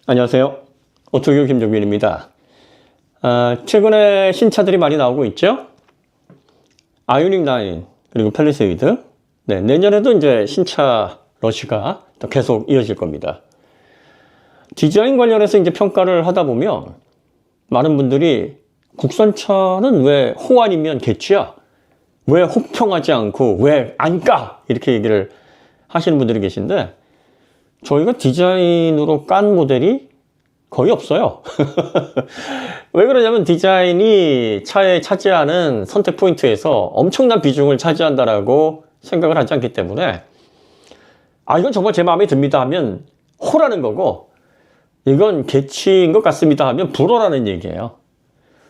안녕하세요. 오토교 김종민입니다. 최근에 신차들이 많이 나오고 있죠. 아이오닉 9 그리고 팰리세이드. 네, 내년에도 이제 신차 러시가 계속 이어질 겁니다. 디자인 관련해서 이제 평가를 하다 보면 많은 분들이 국산차는 왜 호 아니면 개취야? 왜 호평하지 않고 왜 안 까? 이렇게 얘기를 하시는 분들이 계신데, 저희가 디자인으로 깐 모델이 거의 없어요. 왜 그러냐면 디자인이 차에 차지하는 선택 포인트에서 엄청난 비중을 차지한다라고 생각을 하지 않기 때문에, 이건 정말 제 마음에 듭니다 하면 호라는 거고, 이건 개취인 것 같습니다 하면 불호라는 얘기예요.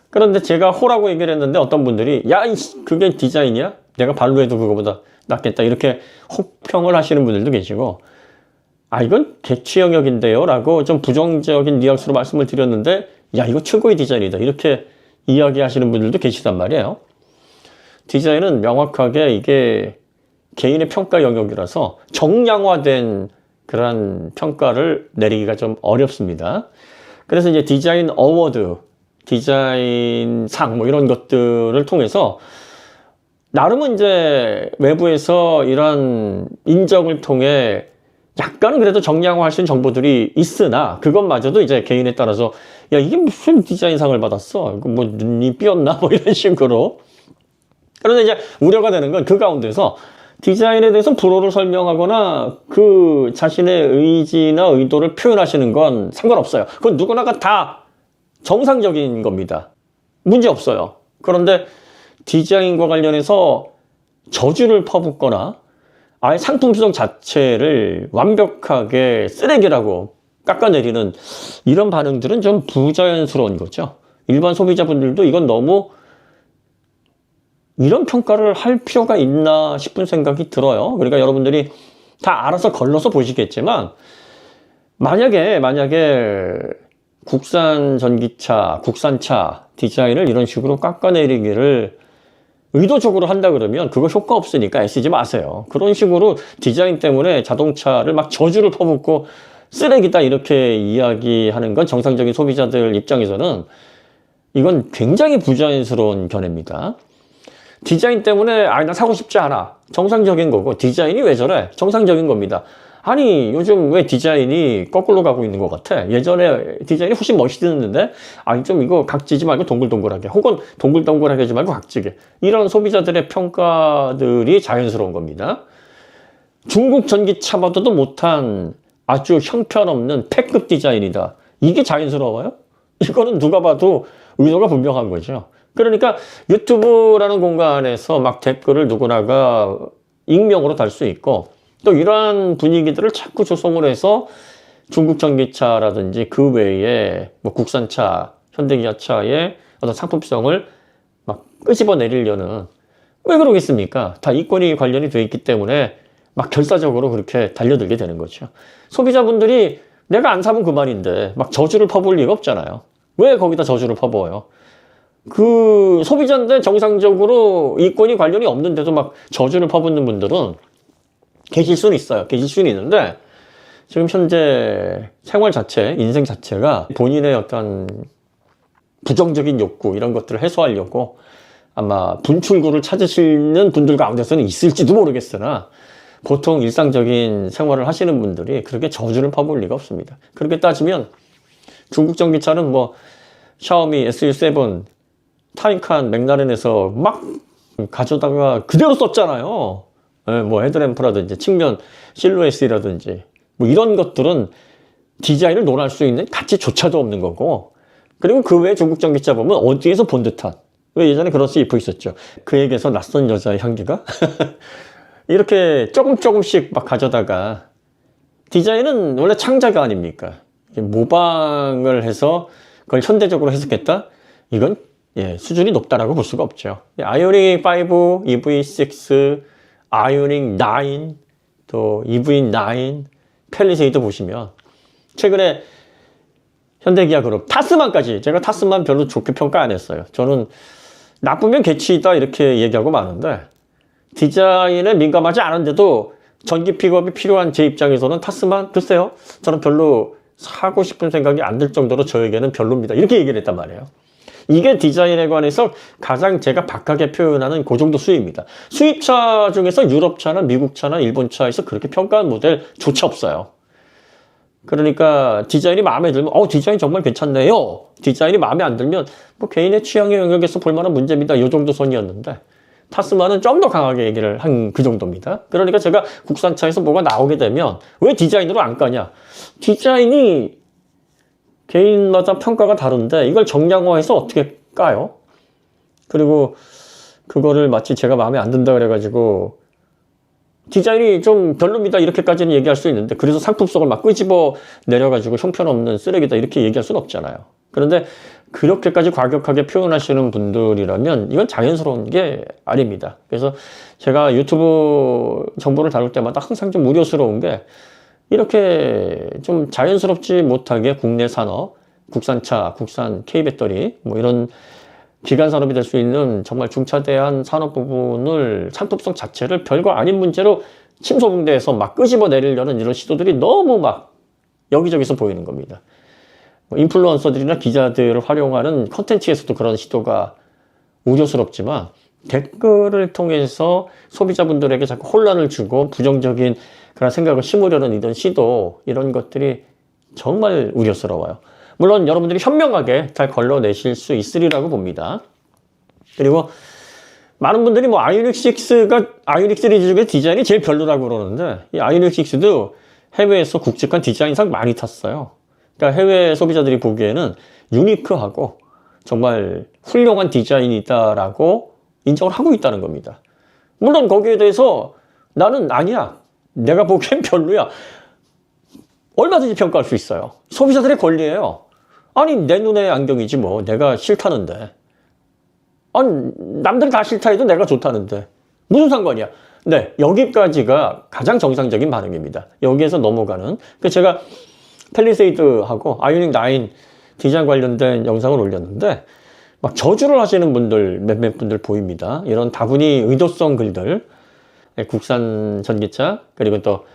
그런데 제가 호라고 얘기를 했는데 어떤 분들이 야, 그게 디자인이야? 내가 발로 해도 그거보다 낫겠다, 이렇게 혹평을 하시는 분들도 계시고, 이건 개취 영역인데요 라고 좀 부정적인 뉘앙스로 말씀을 드렸는데, 야, 이거 최고의 디자인이다, 이렇게 이야기하시는 분들도 계시단 말이에요. 디자인은 명확하게 이게 개인의 평가 영역이라서 정량화된 그런 평가를 내리기가 좀 어렵습니다. 그래서 이제 디자인 어워드, 디자인상 뭐 이런 것들을 통해서 나름은 이제 외부에서 이런 인정을 통해 약간은 그래도 정량화할 수 있는 정보들이 있으나, 그것마저도 이제 개인에 따라서 야, 이게 무슨 디자인상을 받았어? 이거 뭐 눈이 삐었나? 뭐 이런 식으로. 그런데 이제 우려가 되는 건 그 가운데서 디자인에 대해서 불호를 설명하거나 그 자신의 의지나 의도를 표현하시는 건 상관없어요. 그건 누구나가 다 정상적인 겁니다. 문제 없어요. 그런데 디자인과 관련해서 저주를 퍼붓거나 아예 상품성 자체를 완벽하게 쓰레기라고 깎아내리는 이런 반응들은 좀 부자연스러운 거죠. 일반 소비자분들도 이건 너무 이런 평가를 할 필요가 있나 싶은 생각이 들어요. 그러니까 여러분들이 다 알아서 걸러서 보시겠지만, 만약에 국산 전기차, 국산차 디자인을 이런 식으로 깎아내리기를 의도적으로 한다 그러면 그거 효과 없으니까 애쓰지 마세요. 그런 식으로 디자인 때문에 자동차를 막 저주를 퍼붓고 쓰레기다 이렇게 이야기하는 건 정상적인 소비자들 입장에서는 이건 굉장히 부자연스러운 견해입니다. 디자인 때문에 나 사고 싶지 않아, 정상적인 거고, 디자인이 왜 저래? 정상적인 겁니다. 아니, 요즘 왜 디자인이 거꾸로 가고 있는 것 같아? 예전에 디자인이 훨씬 멋있었는데, 좀 이거 각지지 말고 동글동글하게, 혹은 동글동글하게 하지 말고 각지게, 이런 소비자들의 평가들이 자연스러운 겁니다. 중국 전기차마저도 못한 아주 형편없는 패급 디자인이다, 이게 자연스러워요? 이거는 누가 봐도 의도가 분명한 거죠. 그러니까 유튜브라는 공간에서 막 댓글을 누구나가 익명으로 달 수 있고, 또 이러한 분위기들을 자꾸 조성을 해서 중국 전기차라든지 그 외에 뭐 국산차, 현대기아차의 어떤 상품성을 막 끄집어 내리려는, 왜 그러겠습니까? 다 이권이 관련이 돼 있기 때문에 막 결사적으로 그렇게 달려들게 되는 거죠. 소비자분들이 내가 안 사면 그만인데 막 저주를 퍼부을 리가 없잖아요. 왜 거기다 저주를 퍼부어요? 그 소비자인데 정상적으로 이권이 관련이 없는데도 막 저주를 퍼붓는 분들은 계실 수는 있어요. 계실 수는 있는데, 지금 현재 생활 자체, 인생 자체가 본인의 어떤 부정적인 욕구 이런 것들을 해소하려고 아마 분출구를 찾으시는 분들 가운데서는 있을지도 모르겠으나, 보통 일상적인 생활을 하시는 분들이 그렇게 저주를 퍼부을 리가 없습니다. 그렇게 따지면 중국 전기차는 뭐 샤오미 SU7, 타이칸, 맥라렌에서 막 가져다가 그대로 썼잖아요. 뭐 헤드램프라든지 측면 실루엣이라든지 뭐 이런 것들은 디자인을 논할 수 있는 가치조차도 없는 거고, 그리고 그 외에 중국 전기차 보면 어디에서 본 듯한, 왜 예전에 그런 CF 있었죠. 그에게서 낯선 여자의 향기가 이렇게 조금씩 막 가져다가, 디자인은 원래 창자가 아닙니까? 모방을 해서 그걸 현대적으로 해석했다? 이건 수준이 높다라고 볼 수가 없죠. 아이오닉 5, EV6, 아이오닉 9, 또 EV9, 팰리세이드 보시면, 최근에 현대기아 그룹 타스만까지, 제가 타스만 별로 좋게 평가 안 했어요. 저는 나쁘면 개취이다 이렇게 얘기하고 마는데, 디자인에 민감하지 않은데도 전기 픽업이 필요한 제 입장에서는 타스만, 글쎄요, 저는 별로 사고 싶은 생각이 안 들 정도로 저에게는 별로입니다. 이렇게 얘기를 했단 말이에요. 이게 디자인에 관해서 가장 제가 박하게 표현하는 그 정도 수위입니다. 수입차 중에서 유럽차나 미국차나 일본차에서 그렇게 평가한 모델조차 없어요. 그러니까 디자인이 마음에 들면 디자인 정말 괜찮네요. 디자인이 마음에 안 들면 뭐 개인의 취향의 영역에서 볼만한 문제입니다. 이 정도 선이었는데 타스만은 좀 더 강하게 얘기를 한 그 정도입니다. 그러니까 제가 국산차에서 뭐가 나오게 되면 왜 디자인으로 안 까냐. 디자인이 개인마다 평가가 다른데 이걸 정량화해서 어떻게 까요? 그리고 그거를 마치 제가 마음에 안 든다 그래가지고 디자인이 좀 별로입니다 이렇게까지는 얘기할 수 있는데 그래서 상품성을 막 끄집어 내려가지고 형편없는 쓰레기다 이렇게 얘기할 수는 없잖아요. 그런데 그렇게까지 과격하게 표현하시는 분들이라면 이건 자연스러운 게 아닙니다. 그래서 제가 유튜브 정보를 다룰 때마다 항상 좀 우려스러운 게 이렇게 좀 자연스럽지 못하게 국내 산업, 국산차, 국산 K배터리 뭐 이런 기간 산업이 될 수 있는 정말 중차대한 산업 부분을 상품성 자체를 별거 아닌 문제로 침소봉대에서 막 끄집어 내리려는 이런 시도들이 너무 막 여기저기서 보이는 겁니다. 인플루언서들이나 기자들을 활용하는 컨텐츠에서도 그런 시도가 우려스럽지만 댓글을 통해서 소비자분들에게 자꾸 혼란을 주고 부정적인 그런 생각을 심으려는 이런 시도 이런 것들이 정말 우려스러워요. 물론 여러분들이 현명하게 잘 걸러내실 수 있으리라고 봅니다. 그리고 많은 분들이 뭐 아이오닉 6가 아이오닉 시리즈 중에 디자인이 제일 별로라고 그러는데 이 아이오닉 6도 해외에서 굵직한 디자인상 많이 탔어요. 그러니까 해외 소비자들이 보기에는 유니크하고 정말 훌륭한 디자인이다라고 인정을 하고 있다는 겁니다. 물론 거기에 대해서 나는 아니야. 내가 보기엔 별로야. 얼마든지 평가할 수 있어요. 소비자들의 권리예요. 아니 내 눈의 안경이지 뭐 내가 싫다는데. 아니 남들 다 싫다 해도 내가 좋다는데. 무슨 상관이야. 네, 여기까지가 가장 정상적인 반응입니다. 여기에서 넘어가는. 제가 팰리세이드하고 아이오닉 9 디자인 관련된 영상을 올렸는데 막 저주를 하시는 분들 몇몇 분들 보입니다. 이런 다분히 의도성 글들 국산 전기차 그리고 또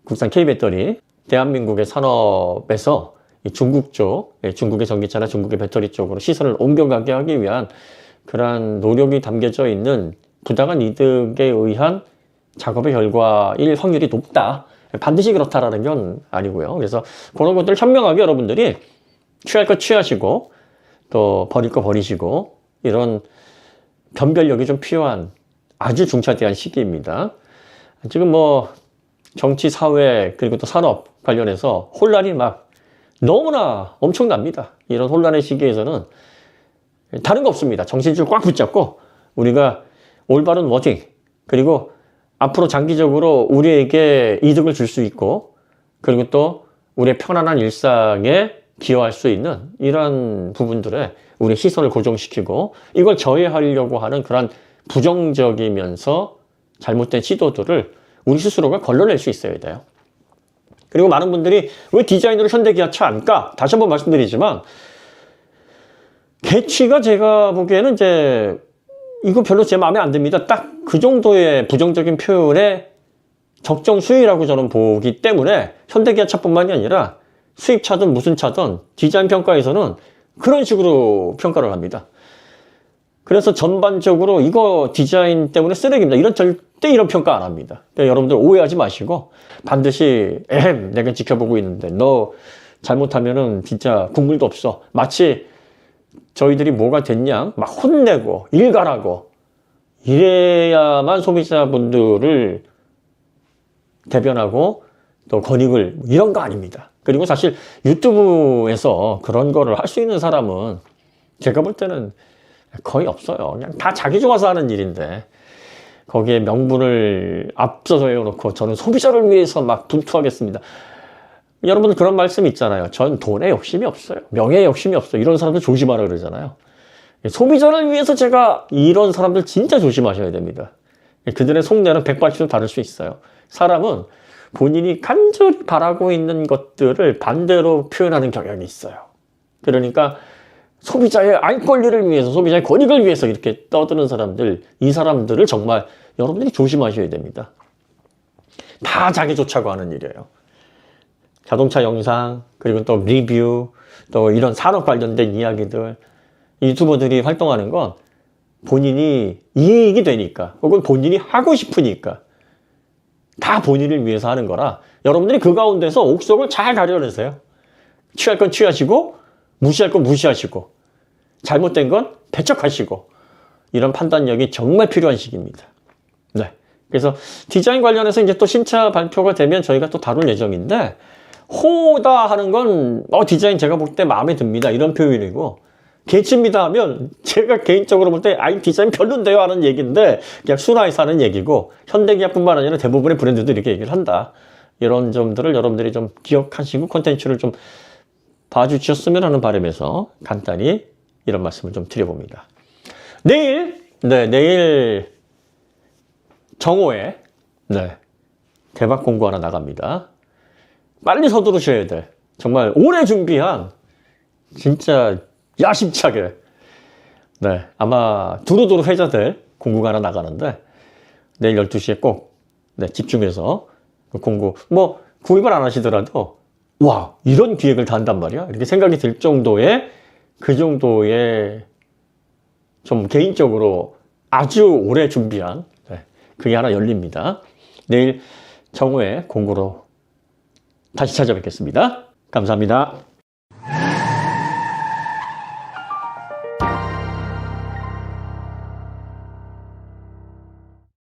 국산 K배터리 대한민국의 산업에서 중국 쪽 중국의 전기차나 중국의 배터리 쪽으로 시선을 옮겨가게 하기 위한 그러한 노력이 담겨져 있는 부당한 이득에 의한 작업의 결과일 확률이 높다. 반드시 그렇다라는 건 아니고요. 그래서 그런 것들 현명하게 여러분들이 취할 거 취하시고 또 버릴 거 버리시고 이런 변별력이 좀 필요한 아주 중차대한 시기입니다. 지금 뭐 정치, 사회 그리고 또 산업 관련해서 혼란이 막 너무나 엄청납니다. 이런 혼란의 시기에서는 다른 거 없습니다. 정신줄 꽉 붙잡고 우리가 올바른 워딩 그리고 앞으로 장기적으로 우리에게 이득을 줄 수 있고 그리고 또 우리의 편안한 일상에 기여할 수 있는 이런 부분들에 우리 시선을 고정시키고 이걸 저해하려고 하는 그런 부정적이면서 잘못된 시도들을 우리 스스로가 걸러낼 수 있어야 돼요. 그리고 많은 분들이 왜 디자인으로 현대기아차 안 까? 다시 한번 말씀드리지만 개취가 제가 보기에는 이제 이거 별로 제 마음에 안 듭니다. 딱 그 정도의 부정적인 표현의 적정 수위라고 저는 보기 때문에 현대기아차뿐만이 아니라 수입차든 무슨 차든 디자인 평가에서는 그런 식으로 평가를 합니다. 그래서 전반적으로 이거 디자인 때문에 쓰레기입니다. 절대 이런 평가 안 합니다. 그러니까 여러분들 오해하지 마시고 반드시 내가 지켜보고 있는데 너 잘못하면은 진짜 국물도 없어. 마치 저희들이 뭐가 됐냐 막 혼내고 일갈하고 이래야만 소비자분들을 대변하고 또 권익을 이런 거 아닙니다. 그리고 사실 유튜브에서 그런 거를 할 수 있는 사람은 제가 볼 때는 거의 없어요. 그냥 다 자기 좋아서 하는 일인데 거기에 명분을 앞서서 해놓고 저는 소비자를 위해서 막 분투하겠습니다. 여러분 그런 말씀 있잖아요. 전 돈에 욕심이 없어요. 명예에 욕심이 없어요. 이런 사람들 조심하라 그러잖아요. 소비자를 위해서 제가 이런 사람들 진짜 조심하셔야 됩니다. 그들의 속내는 180도 다를 수 있어요. 사람은 본인이 간절히 바라고 있는 것들을 반대로 표현하는 경향이 있어요. 그러니까 소비자의 알 권리를 위해서 소비자의 권익을 위해서 이렇게 떠드는 사람들 이 사람들을 정말 여러분들이 조심하셔야 됩니다. 다 자기 좋자고 하는 일이에요. 자동차 영상, 그리고 또 리뷰, 또 이런 산업 관련된 이야기들, 유튜버들이 활동하는 건 본인이 이익이 되니까, 혹은 본인이 하고 싶으니까, 다 본인을 위해서 하는 거라 여러분들이 그 가운데서 옥석을 잘 가려내세요. 취할 건 취하시고, 무시할 건 무시하시고, 잘못된 건 배척하시고, 이런 판단력이 정말 필요한 시기입니다. 네. 그래서 디자인 관련해서 이제 또 신차 발표가 되면 저희가 또 다룰 예정인데, 호다 하는 건 디자인 제가 볼 때 마음에 듭니다, 이런 표현이고, 개칩니다 하면 제가 개인적으로 볼 때 디자인 별론데요 하는 얘기인데 그냥 순화해서 하는 얘기고, 현대기아뿐만 아니라 대부분의 브랜드도 이렇게 얘기를 한다. 이런 점들을 여러분들이 좀 기억하시고 콘텐츠를 좀 봐주셨으면 하는 바람에서 간단히 이런 말씀을 좀 드려봅니다. 내일 정오에 대박 공고 하나 나갑니다. 빨리 서두르셔야 돼. 정말 오래 준비한 진짜 야심차게 아마 두루두루 회자될 공고가 하나 나가는데 내일 12시에 꼭 집중해서 공고, 뭐 구입을 안 하시더라도 와, 이런 기획을 다 한단 말이야? 이렇게 생각이 들 정도의, 그 정도의 좀 개인적으로 아주 오래 준비한 그게 하나 열립니다. 내일 정오에 공고로 다시 찾아뵙겠습니다. 감사합니다.